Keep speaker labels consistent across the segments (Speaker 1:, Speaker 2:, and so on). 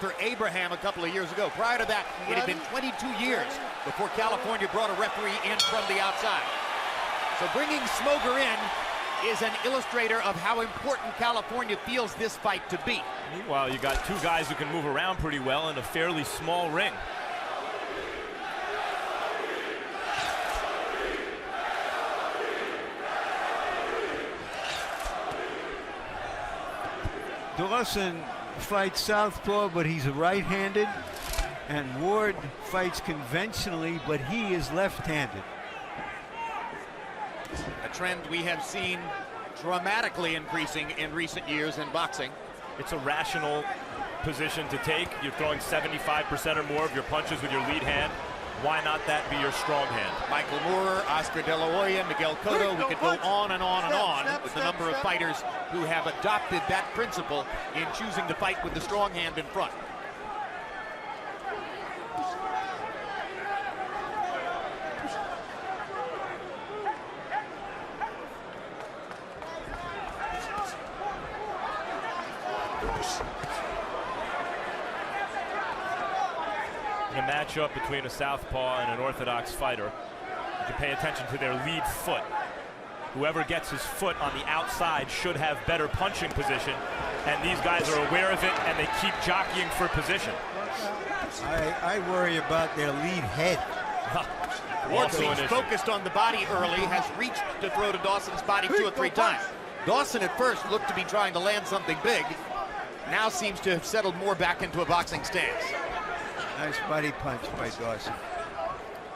Speaker 1: For Abraham a couple of years ago. Prior to that, it had been 22 years before California brought a referee in from the outside. So bringing Smoger in is an illustrator of how important California feels this fight to be.
Speaker 2: Meanwhile, you got two guys who can move around pretty well in a fairly small ring.
Speaker 3: Dawson fights southpaw, but he's a right-handed, and Ward fights conventionally, but he is left-handed.
Speaker 1: A trend we have seen dramatically increasing in recent years in boxing.
Speaker 2: It's a rational position to take. You're throwing 75% or more of your punches with your lead hand. Why not that be your strong hand?
Speaker 1: Michael Moore, Oscar De La Hoya, Miguel Cotto, we could go on and on and on with the number of fighters who have adopted that principle in choosing to fight with the strong hand in front.
Speaker 2: In a matchup between a southpaw and an orthodox fighter, you can pay attention to their lead foot. Whoever gets his foot on the outside should have better punching position, and these guys are aware of it and they keep jockeying for position.
Speaker 3: I worry about their lead head.
Speaker 1: Ward seems focused on the body early, has reached to throw to Dawson's body 2 or 3 times. Dawson at first looked to be trying to land something big, now seems to have settled more back into a boxing stance.
Speaker 3: Nice body punch by Dawson.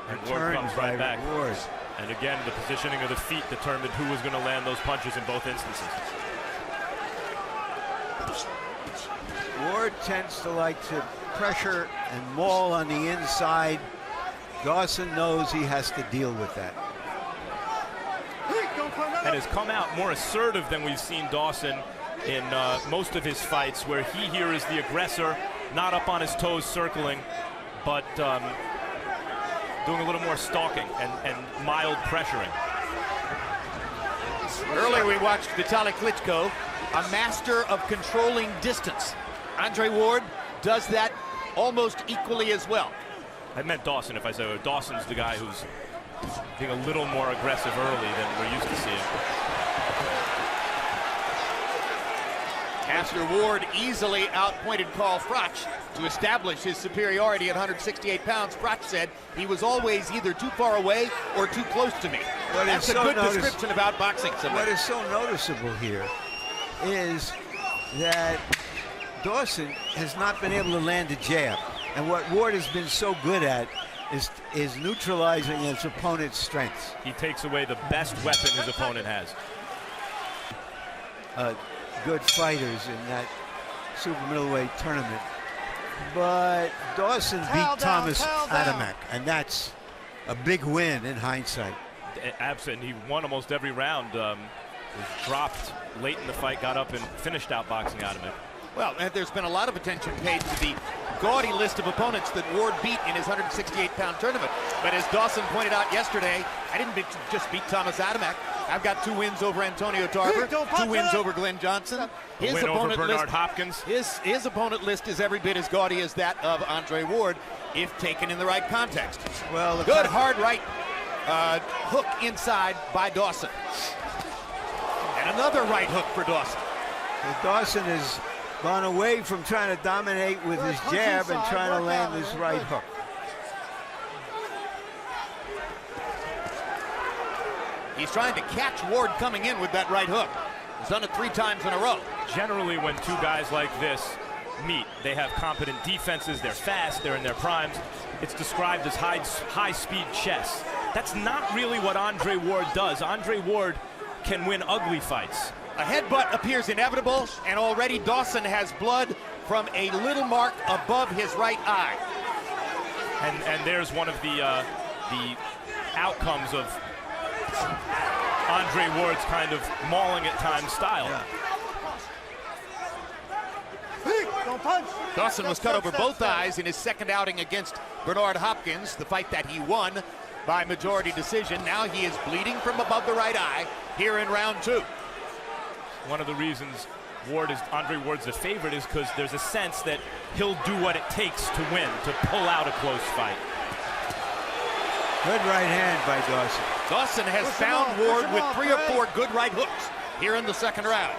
Speaker 2: And Ward comes right back. Ward. And again, the positioning of the feet determined who was going to land those punches in both instances.
Speaker 3: Ward tends to like to pressure and maul on the inside. Dawson knows he has to deal with that.
Speaker 2: And has come out more assertive than we've seen Dawson in most of his fights, where he here is the aggressor, not up on his toes circling, but doing a little more stalking and mild pressuring.
Speaker 1: Earlier we watched Vitaly Klitschko, a master of controlling distance. Andre Ward does that almost equally as well.
Speaker 2: I meant Dawson if I said Dawson's the guy who's being a little more aggressive early than we're used to seeing.
Speaker 1: After Ward easily outpointed Carl Froch to establish his superiority at 168 pounds, Froch said he was always either too far away or too close to me. That's a good description about boxing.
Speaker 3: What is so noticeable here is that Dawson has not been able to land a jab. And what Ward has been so good at is neutralizing his opponent's strengths.
Speaker 2: He takes away the best weapon his opponent has.
Speaker 3: Good fighters in that super middleweight tournament. But Dawson beat Thomas Adamek, and that's a big win in hindsight.
Speaker 2: Absolutely. He won almost every round. Was dropped late in the fight, got up and finished out boxing Adamek.
Speaker 1: Well, there's been a lot of attention paid to the gaudy list of opponents that Ward beat in his 168-pound tournament. But as Dawson pointed out yesterday, I didn't just beat Thomas Adamek. I've got 2 wins over Antonio Tarver, 2 wins over Glenn Johnson.
Speaker 2: His win over Bernard Hopkins.
Speaker 1: His opponent list is every bit as gaudy as that of Andre Ward, if taken in the right context.
Speaker 3: Well,
Speaker 1: good hard right hook inside by Dawson. And another right hook for Dawson.
Speaker 3: Dawson has gone away from trying to dominate with his jab and trying to land his right hook.
Speaker 1: He's trying to catch Ward coming in with that right hook. He's done it 3 times in a row.
Speaker 2: Generally, when 2 guys like this meet, they have competent defenses, they're fast, they're in their primes. It's described as high-speed chess. That's not really what Andre Ward does. Andre Ward can win ugly fights.
Speaker 1: A headbutt appears inevitable, and already Dawson has blood from a little mark above his right eye.
Speaker 2: And there's one of the outcomes of Andre Ward's kind of mauling at times style.
Speaker 1: Dawson was cut over both eyes in his second outing against Bernard Hopkins, the fight that he won by majority decision. Now he is bleeding from above the right eye here in round 2.
Speaker 2: One of the reasons Andre Ward's the favorite is because there's a sense that he'll do what it takes to win, to pull out a close fight.
Speaker 3: Good right hand by Dawson.
Speaker 1: Dawson has found Ward with 3 or 4 good right hooks here in the second round.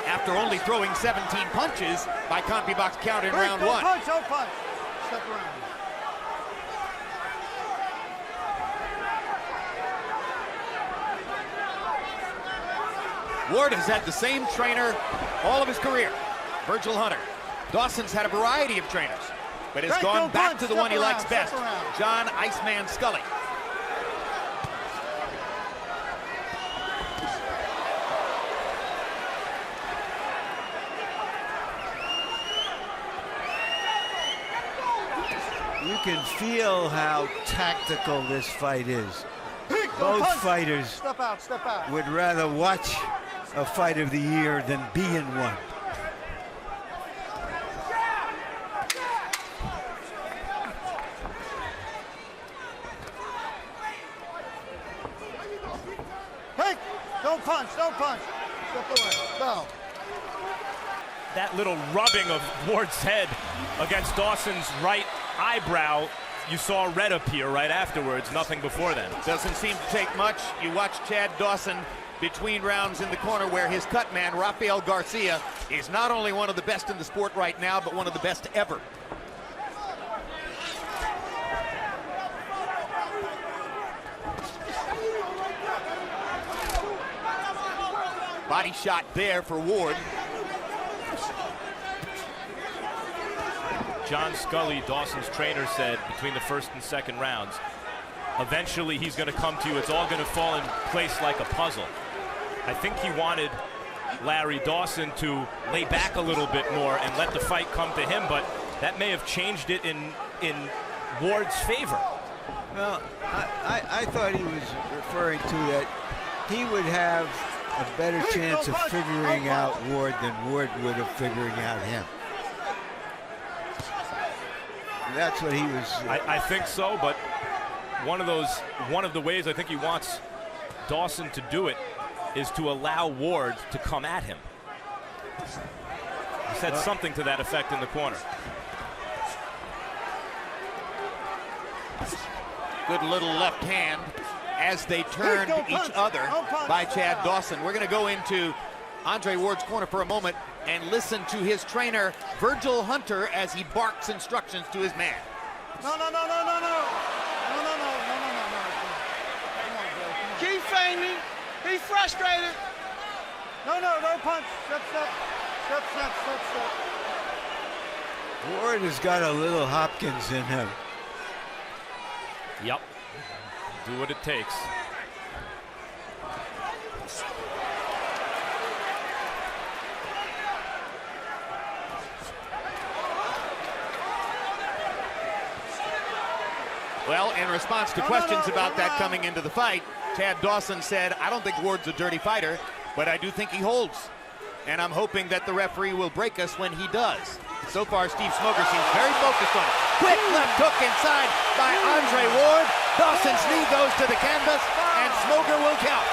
Speaker 1: After only throwing 17 punches by CompuBox count in round 1.
Speaker 4: Don't punch. Step around.
Speaker 1: Ward has had the same trainer all of his career, Virgil Hunter. Dawson's had a variety of trainers, but has gone back to the one he likes best, John Iceman Scully.
Speaker 3: You can feel how tactical this fight is. Both fighters
Speaker 4: Step out.
Speaker 3: would rather watch a fight of the year than be in one.
Speaker 4: Hey, don't punch. Step away. No.
Speaker 2: That little rubbing of Ward's head against Dawson's right eyebrow, you saw red appear right afterwards, nothing before then.
Speaker 1: Doesn't seem to take much. You watch Chad Dawson between rounds in the corner where his cut man, Rafael Garcia, is not only one of the best in the sport right now, but one of the best ever. Body shot there for Ward.
Speaker 2: John Scully, Dawson's trainer, said between the first and second rounds, eventually he's going to come to you. It's all going to fall in place like a puzzle. I think he wanted Larry Dawson to lay back a little bit more and let the fight come to him, but that may have changed it in Ward's favor.
Speaker 3: Well, I thought he was referring to that he would have a better chance of figuring out Ward than Ward would have figuring out him. That's what he was.
Speaker 2: I think so, but one of the ways I think he wants Dawson to do it is to allow Ward to come at him. He said something to that effect in the corner.
Speaker 1: Good little left hand as they turned each other by Chad Dawson. We're going to go into Andre Ward's corner for a moment and listen to his trainer, Virgil Hunter, as he barks instructions to his man.
Speaker 4: No.
Speaker 5: Keep feigning. He's frustrated.
Speaker 4: No punch. Step.
Speaker 3: Ward has got a little Hopkins in him.
Speaker 2: Yep. Do what it takes.
Speaker 1: Well, in response to questions about that coming into the fight, Chad Dawson said, I don't think Ward's a dirty fighter, but I do think he holds. And I'm hoping that the referee will break us when he does. So far, Steve Smoger seems very focused on it. Quick left hook inside by Andre Ward. Dawson's knee goes to the canvas, and Smoger will count.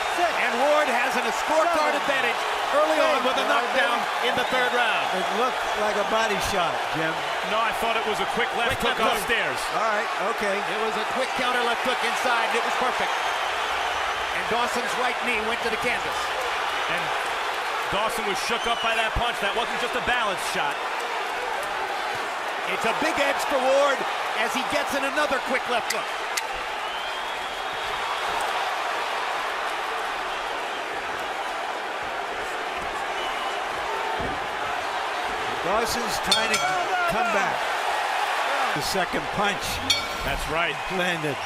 Speaker 1: And Ward has a scorecard advantage early on with a knockdown in the third round.
Speaker 3: It looked like a body shot, Jim.
Speaker 2: No, I thought it was a quick left hook upstairs.
Speaker 3: All right, okay.
Speaker 1: It was a quick counter left hook inside, and it was perfect. And Dawson's right knee went to the canvas.
Speaker 2: And Dawson was shook up by that punch. That wasn't just a balance shot.
Speaker 1: It's a big edge for Ward as he gets in another quick left hook.
Speaker 3: Dawson's trying to come back. The second punch.
Speaker 2: That's right.
Speaker 3: Landed.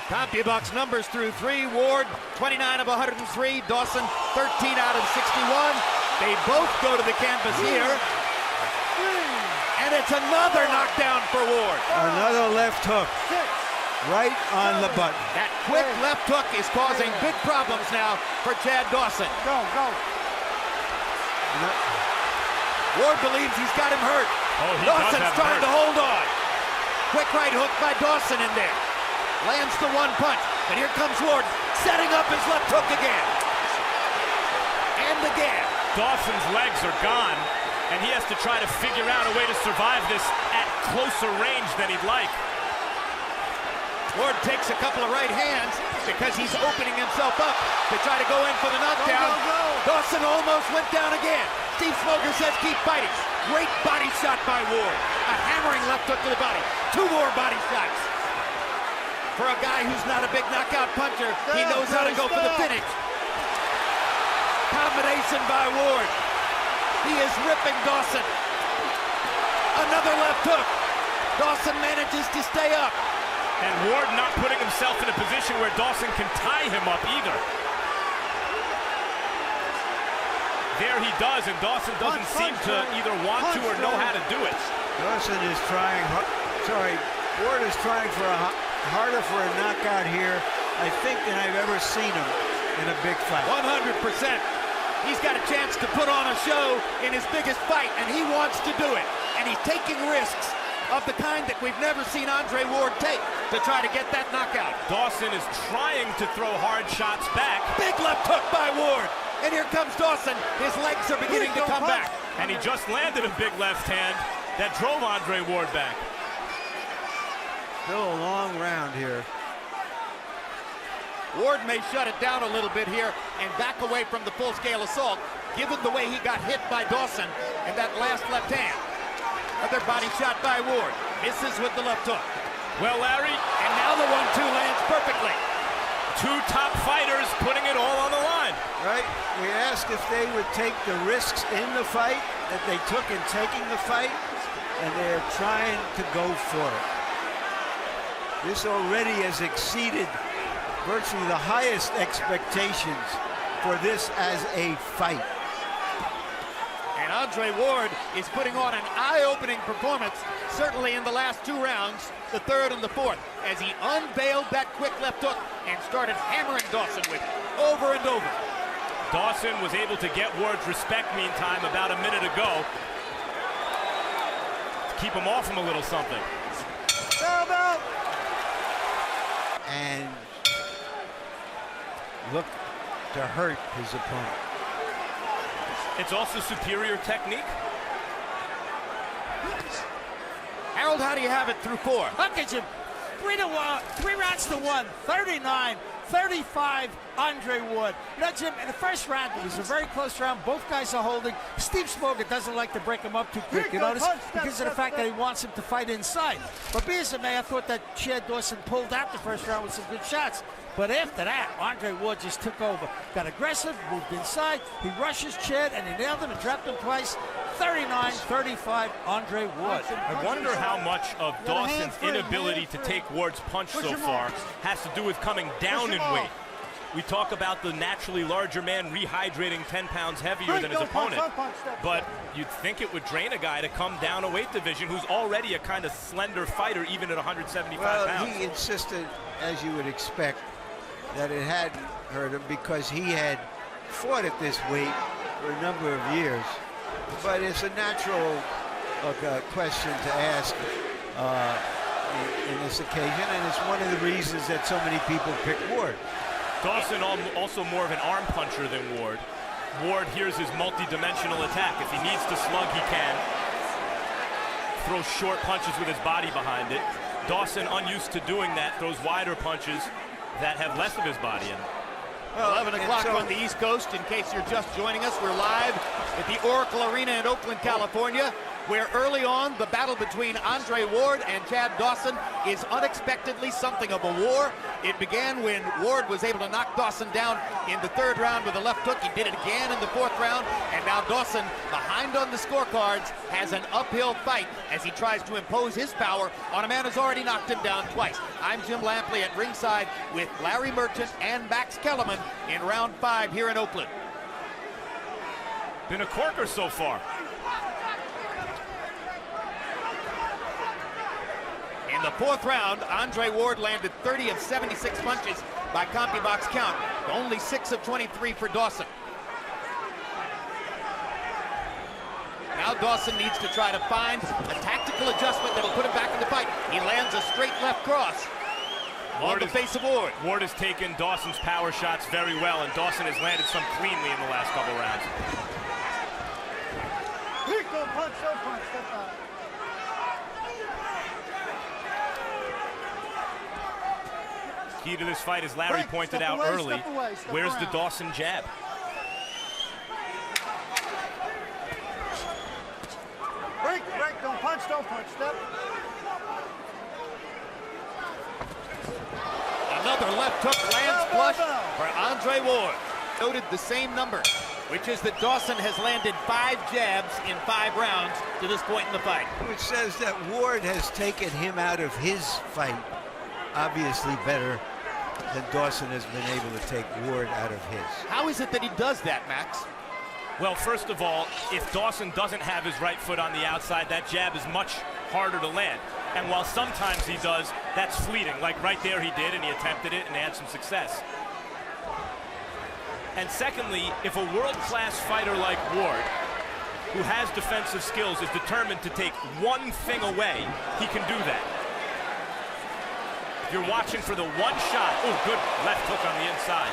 Speaker 1: CompuBox numbers through 3. Ward, 29 of 103. Dawson, 13 out of 61. They both go to the canvas here. And it's another knockdown for Ward.
Speaker 3: Another left hook. Right on the button.
Speaker 1: That quick left hook is causing big problems now for Chad Dawson.
Speaker 4: Go.
Speaker 1: Ward believes he's got him hurt.
Speaker 2: Oh, he
Speaker 1: Dawson's trying to hold on. Quick right hook by Dawson in there. Lands the one punch, and here comes Ward, setting up his left hook again. downed again.
Speaker 2: Dawson's legs are gone, and he has to try to figure out a way to survive this at closer range than he'd like.
Speaker 1: Ward takes a couple of right hands because he's opening himself up to try to go in for the knockdown.
Speaker 4: Go.
Speaker 1: Dawson almost went down again. Steve Smoker says keep fighting. Great body shot by Ward. A hammering left hook to the body. 2 more body shots. For a guy who's not a big knockout puncher, he knows how to go for the finish. Combination by Ward. He is ripping Dawson. Another left hook. Dawson manages to stay up.
Speaker 2: And Ward not putting himself in a position where Dawson can tie him up either. There he does, and Dawson doesn't seem to either want to or know how to do it.
Speaker 3: Dawson is trying, Ward is trying for harder for a knockout here, I think, than I've ever seen him in a big fight.
Speaker 1: 100%. He's got a chance to put on a show in his biggest fight, and he wants to do it. And he's taking risks of the kind that we've never seen Andre Ward take to try to get that knockout.
Speaker 2: Dawson is trying to throw hard shots back.
Speaker 1: Big left hook by Ward. And here comes Dawson. His legs are beginning to come back.
Speaker 2: And he just landed a big left hand that drove Andre Ward back.
Speaker 3: Still a long round here.
Speaker 1: Ward may shut it down a little bit here and back away from the full-scale assault, given the way he got hit by Dawson and that last left hand. Another body shot by Ward. Misses with the left hook.
Speaker 2: Well, Larry,
Speaker 1: and now the 1-2 lands perfectly.
Speaker 2: 2 top fighters putting it all on the line.
Speaker 3: Right? We asked if they would take the risks in the fight that they took in taking the fight, and they're trying to go for it. This already has exceeded virtually the highest expectations for this as a fight.
Speaker 1: And Andre Ward is putting on an eye-opening performance, certainly in the last 2 rounds, the 3rd and the 4th, as he unveiled that quick left hook and started hammering Dawson with it over and over.
Speaker 2: Dawson was able to get Ward's respect, meantime, about a minute ago, to keep him off him a little something.
Speaker 3: And look to hurt his opponent.
Speaker 2: It's also superior technique.
Speaker 1: Harold, how do you have it through 4?
Speaker 6: Look at you. 3 rounds to 1. 39-35, Andre Ward. You know, Jim, in the first round, it was a very close round. Both guys are holding. Steve Smoker doesn't like to break him up too quick, you notice? Because of the fact that he wants him to fight inside. But be as it may, I thought that Chad Dawson pulled out the first round with some good shots. But after that, Andre Ward just took over. Got aggressive, moved inside. He rushes Chad, and he nailed him and dropped him twice. 39-35, Andre Ward.
Speaker 2: I wonder how much of Dawson's inability to take Ward's punch so far has to do with coming down in weight. We talk about the naturally larger man rehydrating 10 pounds heavier than his opponent, but you'd think it would drain a guy to come down a weight division who's already a kind of slender fighter, even at 175 pounds.
Speaker 3: He insisted, as you would expect, that it hadn't hurt him because he had fought at this weight for a number of years. But it's a natural question to ask in this occasion, and it's one of the reasons that so many people pick Ward.
Speaker 2: Dawson also more of an arm puncher than Ward. Ward here's his multi-dimensional attack. If he needs to slug, he can. Throws short punches with his body behind it. Dawson, unused to doing that, throws wider punches that have less of his body in it.
Speaker 1: Well, 11 o'clock on the East Coast. In case you're just joining us, we're live at the Oracle Arena in Oakland, California, where early on the battle between Andre Ward and Chad Dawson is unexpectedly something of a war. It began when Ward was able to knock Dawson down in the 3rd round with a left hook. He did it again in the 4th round, and now Dawson, behind on the scorecards, has an uphill fight as he tries to impose his power on a man who's already knocked him down twice. I'm Jim Lampley at ringside with Larry Merchant and Max Kellerman in round 5 here in Oakland.
Speaker 2: Been a corker so far.
Speaker 1: In the 4th round, Andre Ward landed 30 of 76 punches by CompuBox count, only 6 of 23 for Dawson. Now Dawson needs to try to find a tactical adjustment that'll put him back in the fight. He lands a straight left cross. on the face of Ward.
Speaker 2: Ward has taken Dawson's power shots very well, and Dawson has landed some cleanly in the last couple rounds.
Speaker 4: Don't punch, don't punch. Step back.
Speaker 2: Key to this fight, as Larry
Speaker 4: Break,
Speaker 2: pointed
Speaker 4: step
Speaker 2: out
Speaker 4: away,
Speaker 2: early,
Speaker 4: step away, step
Speaker 2: where's the
Speaker 4: around.
Speaker 2: Dawson jab?
Speaker 4: Break, don't punch, step.
Speaker 1: Another left hook lands flush for Andre Ward. Noted the same number, which is that Dawson has landed 5 jabs in 5 rounds to this point in the fight.
Speaker 3: Which says that Ward has taken him out of his fight obviously better than Dawson has been able to take Ward out of his.
Speaker 1: How is it that he does that, Max?
Speaker 2: Well, first of all, if Dawson doesn't have his right foot on the outside, that jab is much harder to land. And while sometimes he does, that's fleeting. Like right there he did, and he attempted it and had some success. And secondly, if a world-class fighter like Ward, who has defensive skills, is determined to take one thing away, he can do that. If you're watching for the one shot, oh, good left hook on the inside.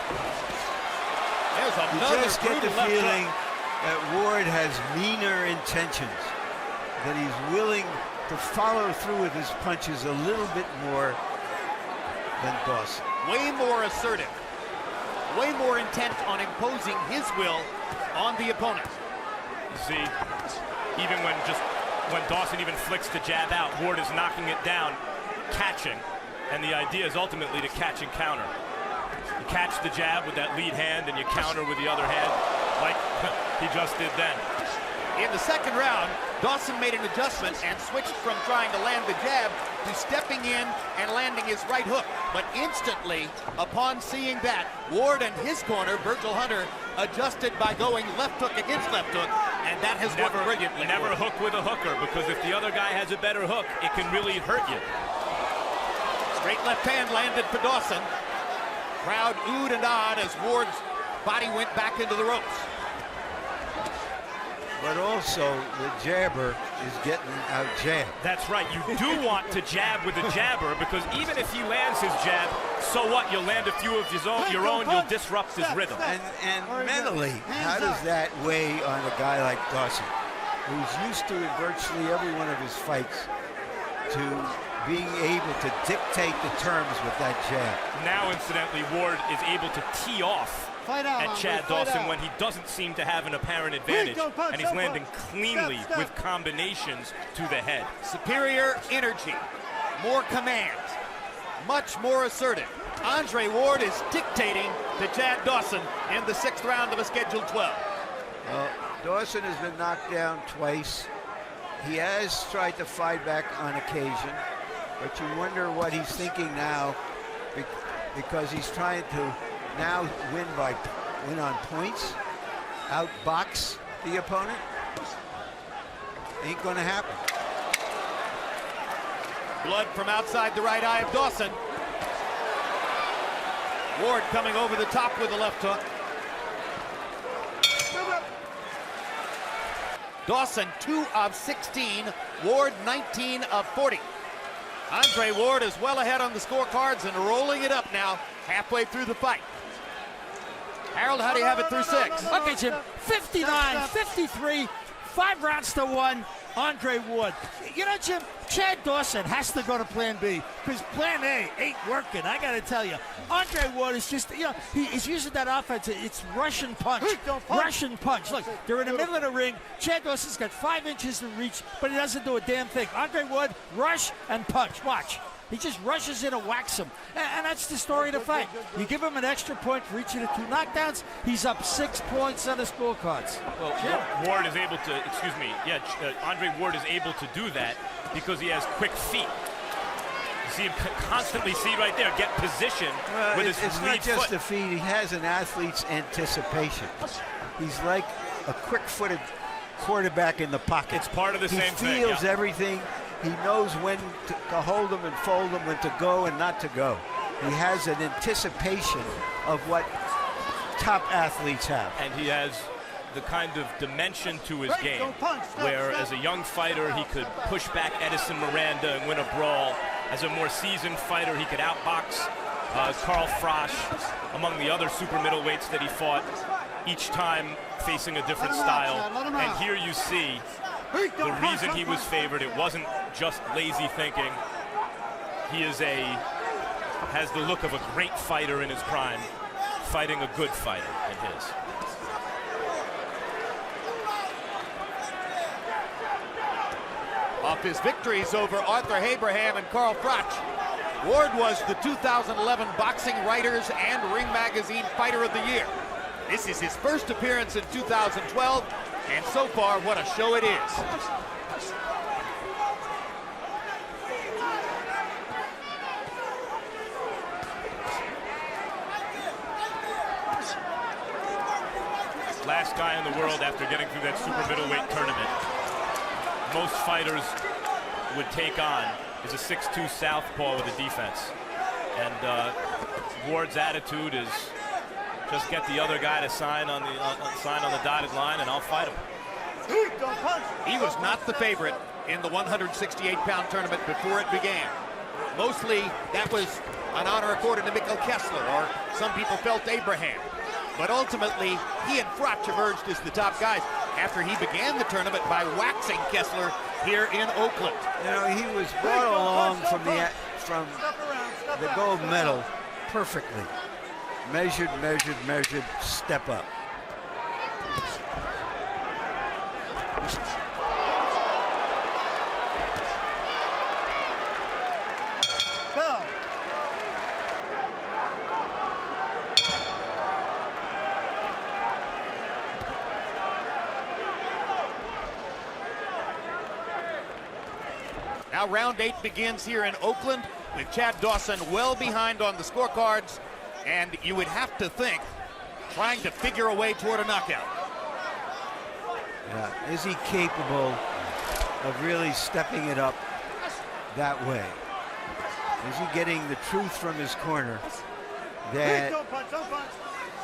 Speaker 1: There's
Speaker 3: You
Speaker 1: another
Speaker 3: just get the
Speaker 1: brutal left
Speaker 3: feeling
Speaker 1: hook.
Speaker 3: that Ward has meaner intentions, that he's willing to follow through with his punches a little bit more than Dawson.
Speaker 1: Way more assertive. Way more intent on imposing his will on the opponent.
Speaker 2: You see, even when Dawson even flicks the jab out, Ward is knocking it down, catching, and the idea is ultimately to catch and counter. You catch the jab with that lead hand and you counter with the other hand, like he just did then.
Speaker 1: In the second round, Dawson made an adjustment and switched from trying to land the jab to stepping in and landing his right hook. But instantly, upon seeing that, Ward and his corner, Virgil Hunter, adjusted by going left hook against left hook, and that has worked brilliantly.
Speaker 2: Never hook with a hooker, because if the other guy has a better hook, it can really hurt you.
Speaker 1: Straight left hand landed for Dawson. Crowd oohed and ahed as Ward's body went back into the ropes.
Speaker 3: But also, the jabber is getting out jabbed.
Speaker 2: That's right. You do want to jab with a jabber, because even if he lands his jab, so what? You'll land a few of your own, you'll disrupt his rhythm.
Speaker 3: And mentally, how does that weigh on a guy like Dawson, who's used to in virtually every one of his fights to being able to dictate the terms with that jab?
Speaker 2: Now, incidentally, Ward is able to tee off at Chad Dawson when he doesn't seem to have an apparent advantage, and he's landing cleanly with combinations to the head.
Speaker 1: Superior energy, more command, much more assertive. Andre Ward is dictating to Chad Dawson in the 6th round of a scheduled 12.
Speaker 3: Dawson has been knocked down twice. He has tried to fight back on occasion, but you wonder what he's thinking now, because he's trying to now win on points, outbox the opponent. Ain't gonna happen.
Speaker 1: Blood from outside the right eye of Dawson. Ward coming over the top with the left hook. Dawson 2 of 16, Ward 19 of 40. Andre Ward is well ahead on the scorecards and rolling it up now halfway through the fight. Harold, how do you have it through 6?
Speaker 6: Okay, Jim, 59, 53, 5 rounds to 1, Andre Ward. You know, Jim, Chad Dawson has to go to plan B, because plan A ain't working, I got to tell you. Andre Ward is just, you know, he's using that offense. It's Russian punch. Russian punch. Look, they're in the middle of the ring. Chad Dawson's got 5 inches in reach, but he doesn't do a damn thing. Andre Ward, rush and punch. Watch. He just rushes in and whacks him. And that's the story of the fight. You give him an extra point for each of the 2 knockdowns, he's up 6 points on the scorecards.
Speaker 2: Well, Ward is able to, Andre Ward is able to do that because he has quick feet. You see him constantly, right there, get position with his
Speaker 3: It's
Speaker 2: lead
Speaker 3: not just
Speaker 2: foot.
Speaker 3: the feet, he has an athlete's anticipation. He's like a quick-footed quarterback in the pocket.
Speaker 2: It's part of the same thing.
Speaker 3: He feels everything. He knows when to hold them and fold them, when to go and not to go. He has an anticipation of what top athletes have.
Speaker 2: And he has the kind of dimension to his
Speaker 4: Break,
Speaker 2: game,
Speaker 4: don't punch, step,
Speaker 2: where
Speaker 4: step.
Speaker 2: as a young fighter he could push back Edison Miranda and win a brawl. As a more seasoned fighter, he could outbox Carl Frosch, among the other super middleweights that he fought, each time facing a different style. And here you see the reason he was favored. It wasn't just lazy thinking. He has the look of a great fighter in his prime, fighting a good fighter in his.
Speaker 1: Off his victories over Arthur Abraham and Carl Froch, Ward was the 2011 Boxing Writers and Ring Magazine Fighter of the Year. This is his first appearance in 2012, and so far, what a show it is.
Speaker 2: Last guy in the world after getting through that super middleweight tournament most fighters would take on is a 6'2" southpaw with a defense. And Ward's attitude is just get the other guy to sign on the dotted line and I'll fight him.
Speaker 1: He was not the favorite in the 168-pound tournament before it began. Mostly that was an honor accorded to Mikkel Kessler, or some people felt Abraham. But ultimately, he and Froch emerged as the top guys after he began the tournament by waxing Kessler here in Oakland.
Speaker 3: You know, he was brought along from the gold medal perfectly. Measured, measured, measured, step up.
Speaker 4: Go.
Speaker 1: Now round 8 begins here in Oakland with Chad Dawson well behind on the scorecards, and you would have to think trying to figure a way toward a knockout.
Speaker 3: Yeah. Is he capable of really stepping it up that way? Is he getting the truth from his corner that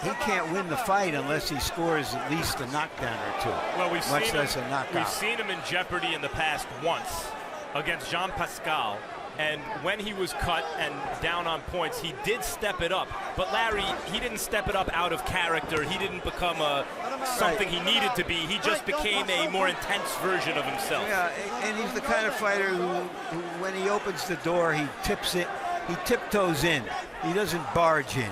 Speaker 3: he can't win the fight unless he scores at least a knockdown or two,
Speaker 2: well, we've
Speaker 3: much
Speaker 2: seen
Speaker 3: less
Speaker 2: him,
Speaker 3: a knockout?
Speaker 2: We've seen him in jeopardy in the past once against Jean Pascal, and when he was cut and down on points, he did step it up. But Larry, he didn't step it up out of character. He didn't become something he needed to be. He just became a more intense version of himself.
Speaker 3: Yeah, and he's the kind of fighter who when he opens the door, he tips it, he tiptoes in. He doesn't barge in.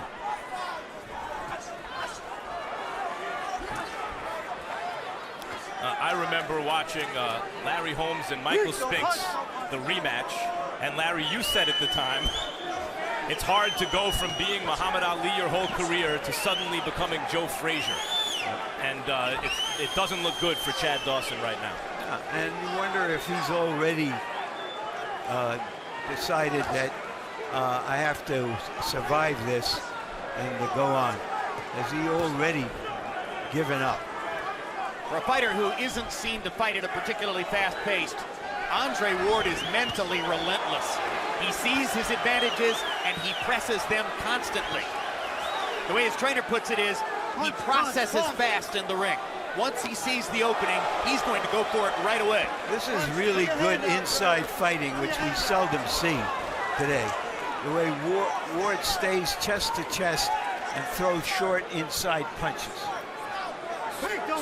Speaker 2: I remember watching Larry Holmes and Michael Spinks, the rematch, and Larry, you said at the time, it's hard to go from being Muhammad Ali your whole career to suddenly becoming Joe Frazier. And it doesn't look good for Chad Dawson right now.
Speaker 3: Yeah, and you wonder if he's already decided that I have to survive this and to go on. Has he already given up?
Speaker 1: For a fighter who isn't seen to fight at a particularly fast pace, Andre Ward is mentally relentless. He sees his advantages and he presses them constantly. The way his trainer puts it is, he processes fast in the ring. Once he sees the opening, he's going to go for it right away.
Speaker 3: This is really good inside fighting, which we seldom see today. The way Ward stays chest to chest and throws short inside punches.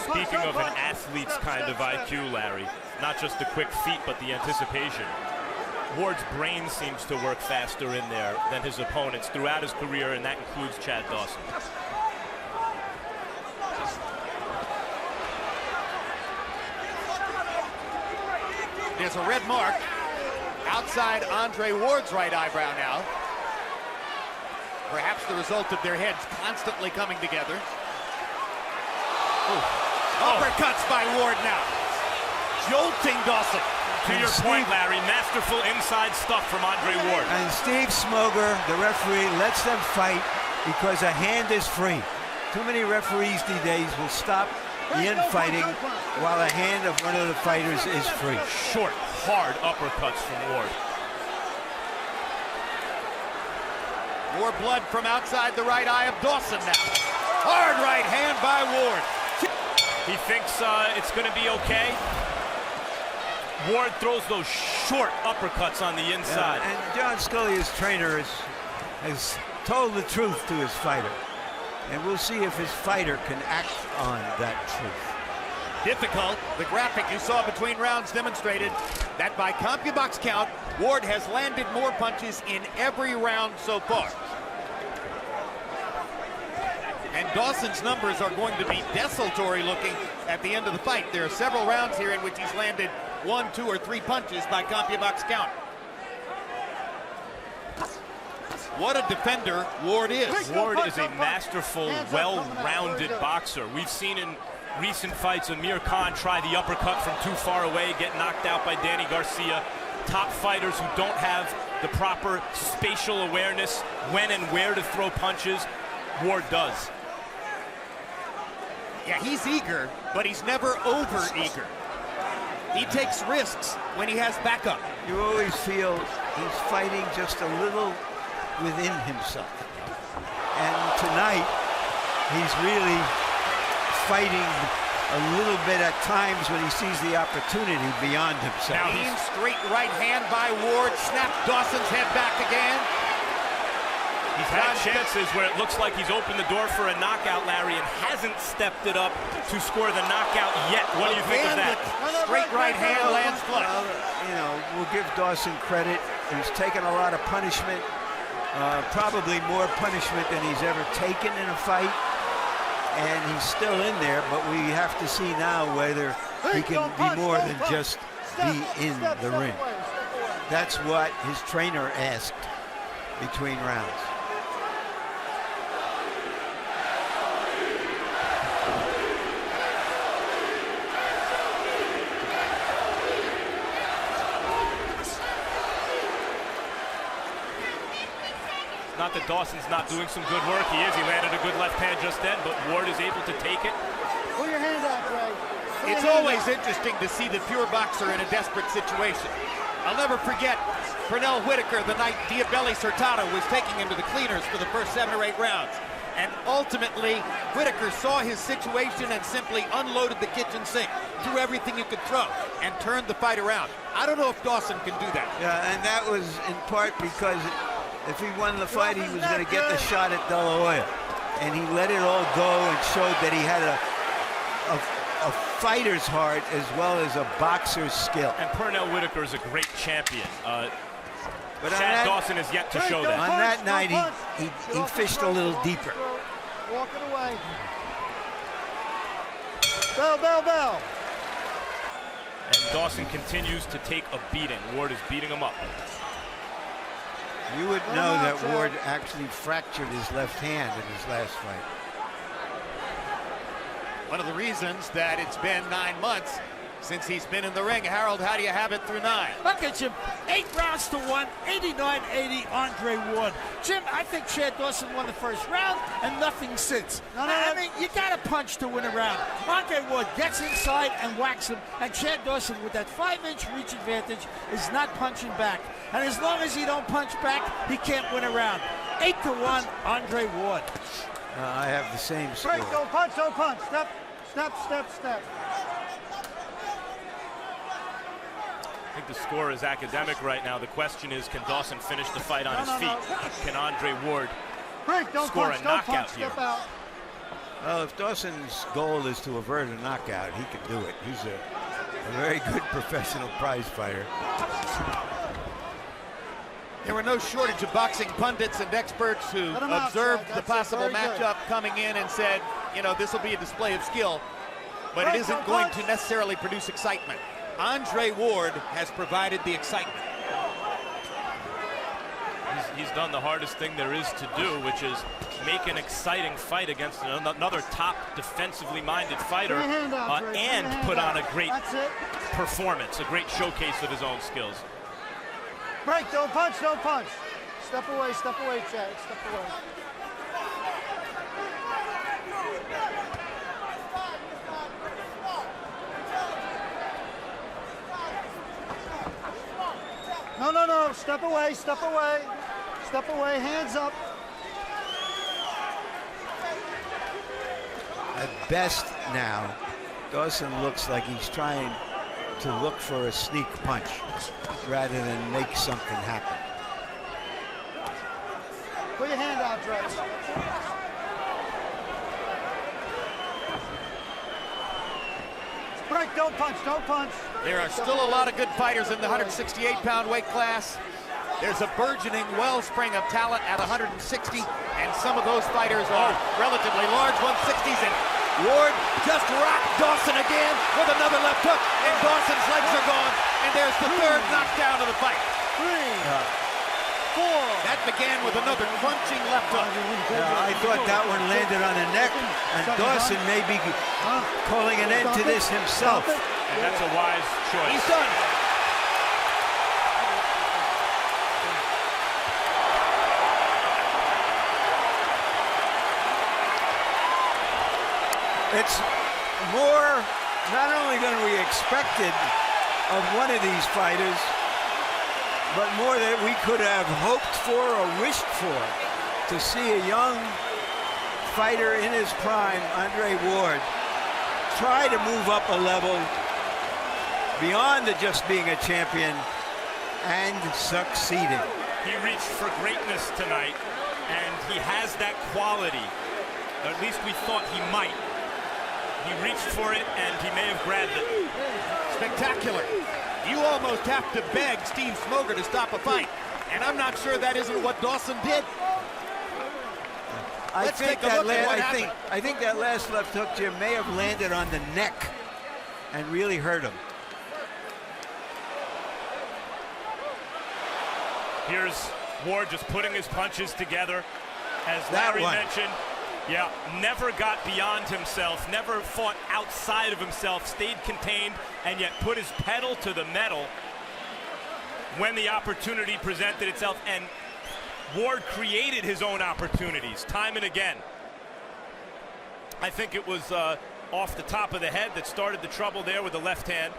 Speaker 2: Speaking of an athlete's kind of IQ, Larry, not just the quick feet, but the anticipation. Ward's brain seems to work faster in there than his opponents throughout his career, and that includes Chad Dawson.
Speaker 1: There's a red mark outside Andre Ward's right eyebrow now. Perhaps the result of their heads constantly coming together. Uppercuts by Ward now. Jolting Dawson.
Speaker 2: To your point, Larry, masterful inside stuff from Andre Ward.
Speaker 3: And Steve Smoger, the referee, lets them fight because a hand is free. Too many referees these days will stop the infighting while a hand of one of the fighters is free.
Speaker 2: Short, hard uppercuts from Ward.
Speaker 1: More blood from outside the right eye of Dawson now. Hard right hand by Ward.
Speaker 2: He thinks it's going to be okay. Ward throws those short uppercuts on the inside.
Speaker 3: Yeah, and John Scalia's trainer has told the truth to his fighter. And we'll see if his fighter can act on that truth.
Speaker 1: Difficult. The graphic you saw between rounds demonstrated that by CompuBox count, Ward has landed more punches in every round so far. And Dawson's numbers are going to be desultory looking at the end of the fight. There are several rounds here in which he's landed 1, 2, or 3 punches by CompuBox count. What a defender Ward is.
Speaker 2: Ward is a masterful, well-rounded boxer. We've seen in recent fights Amir Khan try the uppercut from too far away, get knocked out by Danny Garcia. Top fighters who don't have the proper spatial awareness when and where to throw punches, Ward does.
Speaker 1: Yeah, he's eager, but he's never over-eager. He takes risks when he has backup.
Speaker 3: You always feel he's fighting just a little within himself. And tonight, he's really fighting a little bit at times when he sees the opportunity beyond himself.
Speaker 1: Now he's straight right hand by Ward, snapped Dawson's head back again.
Speaker 2: He's had chances where it looks like he's opened the door for a knockout, Larry, and hasn't stepped it up to score the knockout yet. What do you think of that?
Speaker 1: Straight right hand lands flush.
Speaker 3: Well, you know, we'll give Dawson credit. He's taken a lot of punishment, probably more punishment than he's ever taken in a fight. And he's still in there, but we have to see now whether he can be more than just be in the ring. That's what his trainer asked between rounds.
Speaker 2: Not that Dawson's not doing some good work. He is. He landed a good left hand just then, but Ward is able to take it.
Speaker 4: Pull your hand out, Ray.
Speaker 1: It's always interesting to see the pure boxer in a desperate situation. I'll never forget Pernell Whitaker the night Diabelli Hurtado was taking him to the cleaners for the first 7 or 8 rounds. And ultimately, Whitaker saw his situation and simply unloaded the kitchen sink, threw everything you could throw, and turned the fight around. I don't know if Dawson can do that.
Speaker 3: Yeah, and that was in part because if he won the fight, he was going to get the shot at De La Hoya. And he let it all go and showed that he had a fighter's heart as well as a boxer's skill.
Speaker 2: And Pernell Whitaker is a great champion.
Speaker 3: But
Speaker 2: Chad Dawson is yet to show that.
Speaker 3: On that night, he fished a little deeper.
Speaker 4: Walk it away. Bell, bell, bell.
Speaker 2: And Dawson continues to take a beating. Ward is beating him up.
Speaker 3: You would know that Ward actually fractured his left hand in his last fight.
Speaker 1: One of the reasons that it's been 9 months since he's been in the ring. Harold, how do you have it through 9?
Speaker 6: Look at Jim, 8 rounds to 1, 89-80, Andre Ward. Jim, I think Chad Dawson won the first round and nothing since. I mean, you got to punch to win a round. Andre Ward gets inside and whacks him, and Chad Dawson, with that 5-inch reach advantage, is not punching back. And as long as he don't punch back, he can't win a round. 8-1, Andre Ward.
Speaker 3: I have the same score.
Speaker 4: Break, don't punch, don't punch. Step, step, step, step.
Speaker 2: I think the score is academic right now. The question is, can Dawson finish the fight on his feet? Can Andre Ward score a knockout here?
Speaker 4: Step out.
Speaker 3: Well, if Dawson's goal is to avert a knockout, he can do it. He's a very good professional prize fighter.
Speaker 1: There were no shortage of boxing pundits and experts who observed the possible matchup coming in and said, you know, this will be a display of skill, but it isn't going to necessarily produce excitement. Andre Ward has provided the excitement.
Speaker 2: He's done the hardest thing there is to do, which is make an exciting fight against another top defensively minded fighter and put on a great performance, a great showcase of his own skills.
Speaker 4: Break, don't punch, don't punch. Step away, Chad, step away. No, step away, step away. Step away, hands up.
Speaker 3: At best now, Dawson looks like he's trying to look for a sneak punch rather than make something happen.
Speaker 4: Put your hand out, Drex. Break, don't punch, don't punch.
Speaker 1: There are still a lot of good fighters in the 168-pound weight class. There's a burgeoning wellspring of talent at 160, and some of those fighters are relatively large 160s. And Ward just rocked Dawson again with another left hook, and Dawson's legs are gone. And there's the third knockdown of the fight.
Speaker 4: 3, 4.
Speaker 1: That began with another crunching left hook.
Speaker 3: I thought that one landed on the neck, and Dawson may be calling an end to this himself.
Speaker 2: And that's a wise choice.
Speaker 1: He's done.
Speaker 3: It's more not only than we expected of one of these fighters, but more that we could have hoped for or wished for, to see a young fighter in his prime, Andre Ward, try to move up a level beyond just being a champion and succeeding.
Speaker 2: He reached for greatness tonight, and he has that quality. Or at least we thought he might. He reached for it, and he may have grabbed it.
Speaker 1: Spectacular. You almost have to beg Steve Smoger to stop a fight. And I'm not sure that isn't what Dawson did.
Speaker 3: I
Speaker 1: Let's
Speaker 3: think
Speaker 1: take a look at what happened.
Speaker 3: I think that last left hook, Jim, may have landed on the neck and really hurt him.
Speaker 2: Here's Ward just putting his punches together. As
Speaker 3: That
Speaker 2: Larry
Speaker 3: one.
Speaker 2: mentioned, yeah, never got beyond himself, never fought outside of himself, stayed contained, and yet put his pedal to the metal when the opportunity presented itself. And Ward created his own opportunities time and again. I think it was off the top of the head that started the trouble there with the left hand.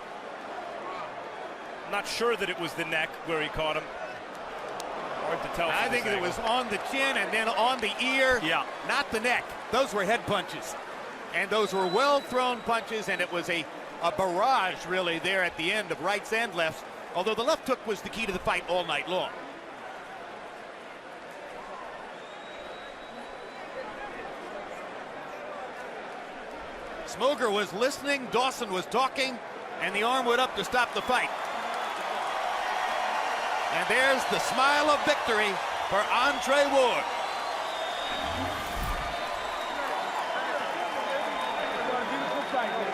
Speaker 2: Not sure that it was the neck where he caught him. Hard to tell.
Speaker 1: I think it was on the chin and then on the ear,
Speaker 2: Yeah.
Speaker 1: not the neck. Those were head punches. And those were well-thrown punches, and it was a barrage, really, there at the end of rights and lefts, although the left hook was the key to the fight all night long. Smoger was listening, Dawson was talking, and the arm went up to stop the fight. And there's the smile of victory for Andre Ward.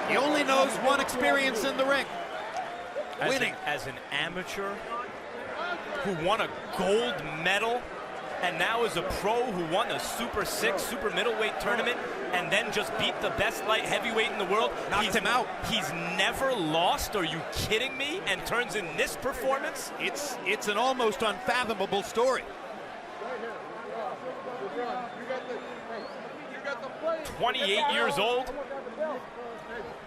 Speaker 1: He only knows one experience in the ring. Winning.
Speaker 2: As an amateur who won a gold medal, and now is a pro who won the Super 6 super middleweight tournament and then just beat the best light heavyweight in the world.
Speaker 1: Knocked him out.
Speaker 2: He's never lost. Are you kidding me? And turns in this performance?
Speaker 1: It's an almost unfathomable story.
Speaker 2: 28 years old.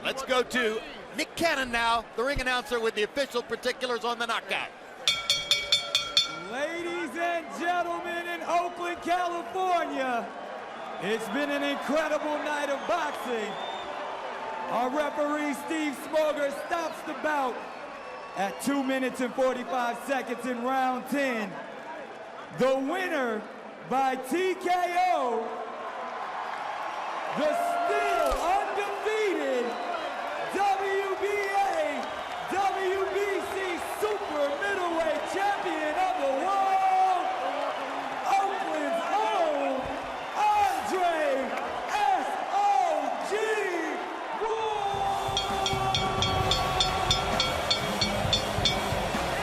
Speaker 1: Let's go to Nick Cannon now, the ring announcer with the official particulars on the knockout.
Speaker 7: Ladies and gentlemen in Oakland, California, it's been an incredible night of boxing. Our referee, Steve Smoger, stops the bout at 2 minutes and 45 seconds in round 10. The winner by TKO, the